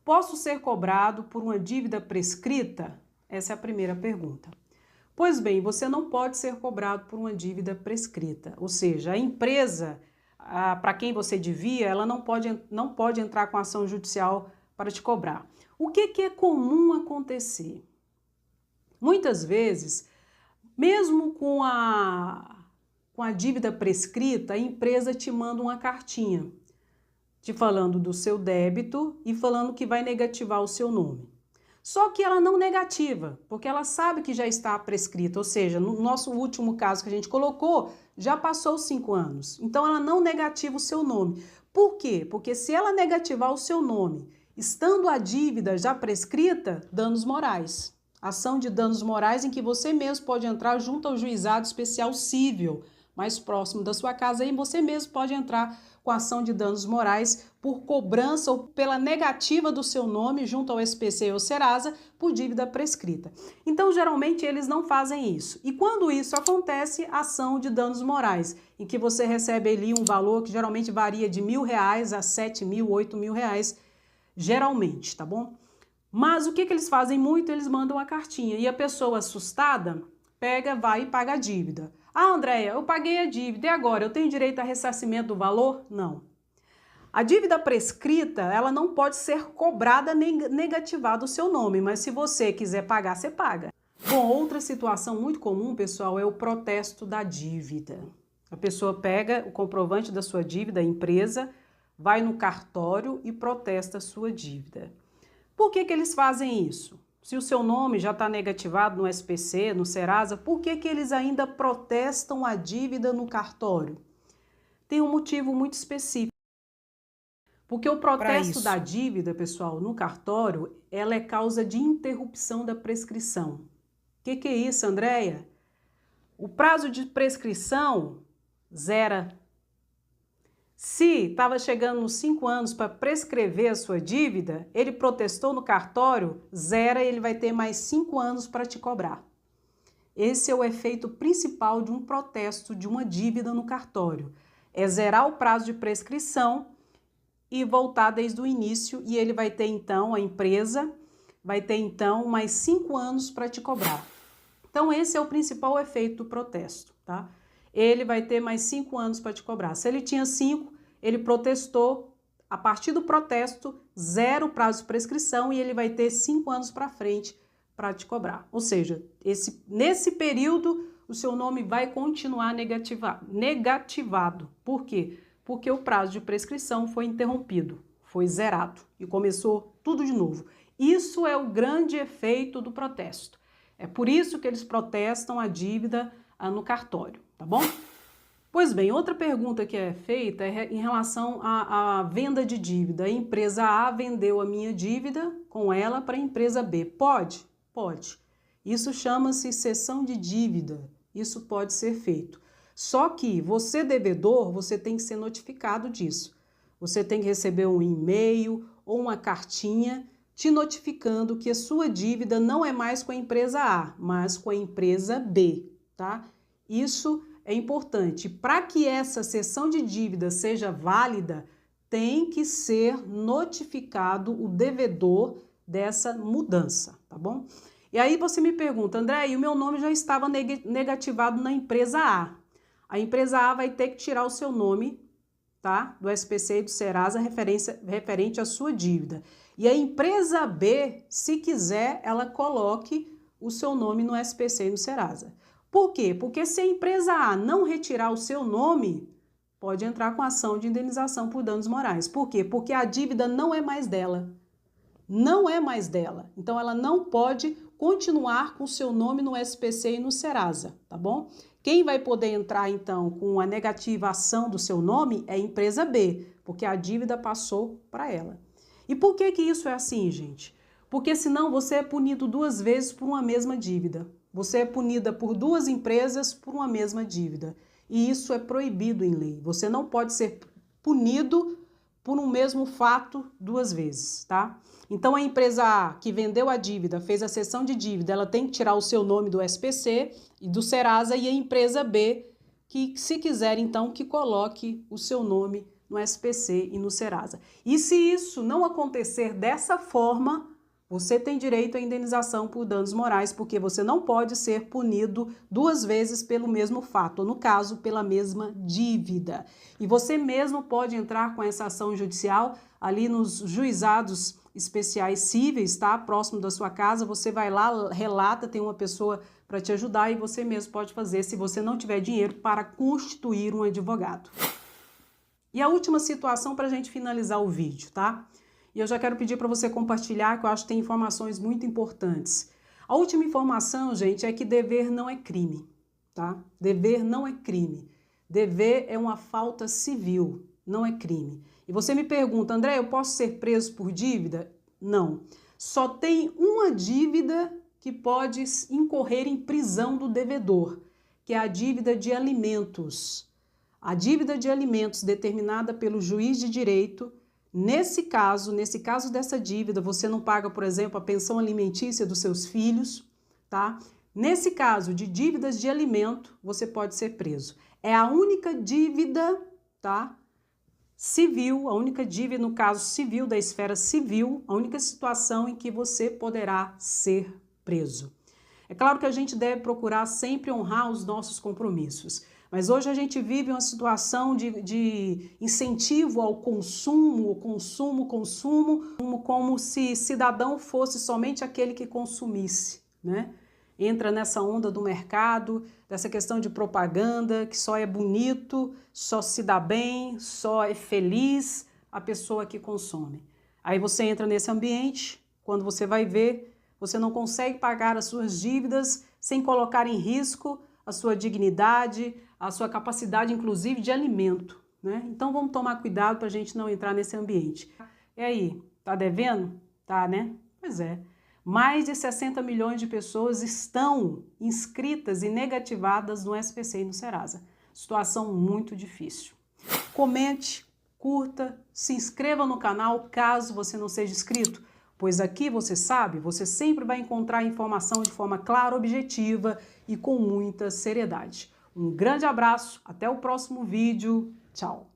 Posso ser cobrado por uma dívida prescrita? Essa é a primeira pergunta. Pois bem, você não pode ser cobrado por uma dívida prescrita, ou seja, a empresa para quem você devia, ela não pode entrar com ação judicial para te cobrar. O que é comum acontecer? Muitas vezes, mesmo com a dívida prescrita, a empresa te manda uma cartinha te falando do seu débito e falando que vai negativar o seu nome. Só que ela não negativa, porque ela sabe que já está prescrita, ou seja, no nosso último caso que a gente colocou, já passou os 5 anos. Então ela não negativa o seu nome. Por quê? Porque se ela negativar o seu nome, estando a dívida já prescrita, danos morais. Ação de danos morais em que você mesmo pode entrar junto ao juizado especial cível, mais próximo da sua casa, e você mesmo pode entrar com ação de danos morais por cobrança ou pela negativa do seu nome junto ao SPC ou Serasa por dívida prescrita. Então, geralmente, eles não fazem isso. E quando isso acontece, ação de danos morais, em que você recebe ali um valor que geralmente varia de R$1.000 a R$7.000, R$8.000, geralmente, tá bom? Mas o que eles fazem muito? Eles mandam uma cartinha e a pessoa assustada pega, vai e paga a dívida. Ah, Andréia, eu paguei a dívida, e agora? Eu tenho direito a ressarcimento do valor? Não. A dívida prescrita, ela não pode ser cobrada nem negativado o seu nome, mas se você quiser pagar, você paga. Bom, outra situação muito comum, pessoal, é o protesto da dívida. A pessoa pega o comprovante da sua dívida, a empresa, vai no cartório e protesta a sua dívida. Por que eles fazem isso? Se o seu nome já está negativado no SPC, no Serasa, por que eles ainda protestam a dívida no cartório? Tem um motivo muito específico. Porque o protesto da dívida, pessoal, no cartório, ela é causa de interrupção da prescrição. O que é isso, Andréia? O prazo de prescrição zera. Se estava chegando nos 5 anos para prescrever a sua dívida, ele protestou no cartório, zera e ele vai ter mais 5 anos para te cobrar. Esse é o efeito principal de um protesto de uma dívida no cartório. É zerar o prazo de prescrição e voltar desde o início e ele vai ter então, a empresa vai ter então mais 5 anos para te cobrar. Então esse é o principal efeito do protesto, tá? Ele vai ter mais 5 anos para te cobrar. Se ele tinha 5, ele protestou, a partir do protesto, zero o prazo de prescrição e ele vai ter 5 anos para frente para te cobrar. Ou seja, nesse período, o seu nome vai continuar negativado. Por quê? Porque o prazo de prescrição foi interrompido, foi zerado e começou tudo de novo. Isso é o grande efeito do protesto. É por isso que eles protestam a dívida no cartório, tá bom? Pois bem, outra pergunta que é feita é em relação à venda de dívida. A empresa A vendeu a minha dívida com ela para a empresa B. Pode? Pode. Isso chama-se cessão de dívida. Isso pode ser feito. Só que você, devedor, você tem que ser notificado disso. Você tem que receber um e-mail ou uma cartinha te notificando que a sua dívida não é mais com a empresa A, mas com a empresa B, tá? Isso é importante. Para que essa cessão de dívida seja válida, tem que ser notificado o devedor dessa mudança, tá bom? E aí você me pergunta, André, e o meu nome já estava negativado na empresa A. A empresa A vai ter que tirar o seu nome, tá? Do SPC e do Serasa referente à sua dívida. E a empresa B, se quiser, ela coloque o seu nome no SPC e no Serasa. Por quê? Porque se a empresa A não retirar o seu nome, pode entrar com ação de indenização por danos morais. Por quê? Porque a dívida não é mais dela. Não é mais dela. Então, ela não pode continuar com o seu nome no SPC e no Serasa, tá bom? Quem vai poder entrar, então, com a negativação do seu nome é a empresa B, porque a dívida passou para ela. E por que isso é assim, gente? Porque senão você é punido 2 vezes por uma mesma dívida. Você é punida por 2 empresas por uma mesma dívida. E isso é proibido em lei. Você não pode ser punido por um mesmo fato 2 vezes, tá? Então, a empresa A que vendeu a dívida, fez a cessão de dívida, ela tem que tirar o seu nome do SPC e do Serasa, e a empresa B, que se quiser, então, que coloque o seu nome no SPC e no Serasa. E se isso não acontecer dessa forma, você tem direito à indenização por danos morais, porque você não pode ser punido 2 vezes pelo mesmo fato, ou no caso, pela mesma dívida. E você mesmo pode entrar com essa ação judicial ali nos juizados especiais cíveis, tá? Próximo da sua casa, você vai lá, relata, tem uma pessoa para te ajudar e você mesmo pode fazer se você não tiver dinheiro para constituir um advogado. E a última situação para a gente finalizar o vídeo, tá? E eu já quero pedir para você compartilhar, que eu acho que tem informações muito importantes. A última informação, gente, é que dever não é crime, tá? Dever não é crime. Dever é uma falta civil, não é crime. E você me pergunta, André, eu posso ser preso por dívida? Não. Só tem uma dívida que pode incorrer em prisão do devedor, que é a dívida de alimentos. A dívida de alimentos determinada pelo juiz de direito. Nesse caso dessa dívida, você não paga, por exemplo, a pensão alimentícia dos seus filhos, tá? Nesse caso de dívidas de alimento, você pode ser preso. É a única dívida, tá? Civil, a única dívida, no caso civil, da esfera civil, a única situação em que você poderá ser preso. É claro que a gente deve procurar sempre honrar os nossos compromissos. Mas hoje a gente vive uma situação de incentivo ao consumo, como se cidadão fosse somente aquele que consumisse, né? Entra nessa onda do mercado, dessa questão de propaganda, que só é bonito, só se dá bem, só é feliz a pessoa que consome. Aí você entra nesse ambiente, quando você vai ver, você não consegue pagar as suas dívidas sem colocar em risco a sua dignidade, a sua capacidade, inclusive, de alimento, né? Então, vamos tomar cuidado para a gente não entrar nesse ambiente. E aí, tá devendo? Tá, né? Pois é. Mais de 60 milhões de pessoas estão inscritas e negativadas no SPC e no Serasa. Situação muito difícil. Comente, curta, se inscreva no canal caso você não seja inscrito, pois aqui você sabe, você sempre vai encontrar informação de forma clara, objetiva e com muita seriedade. Um grande abraço, até o próximo vídeo, tchau!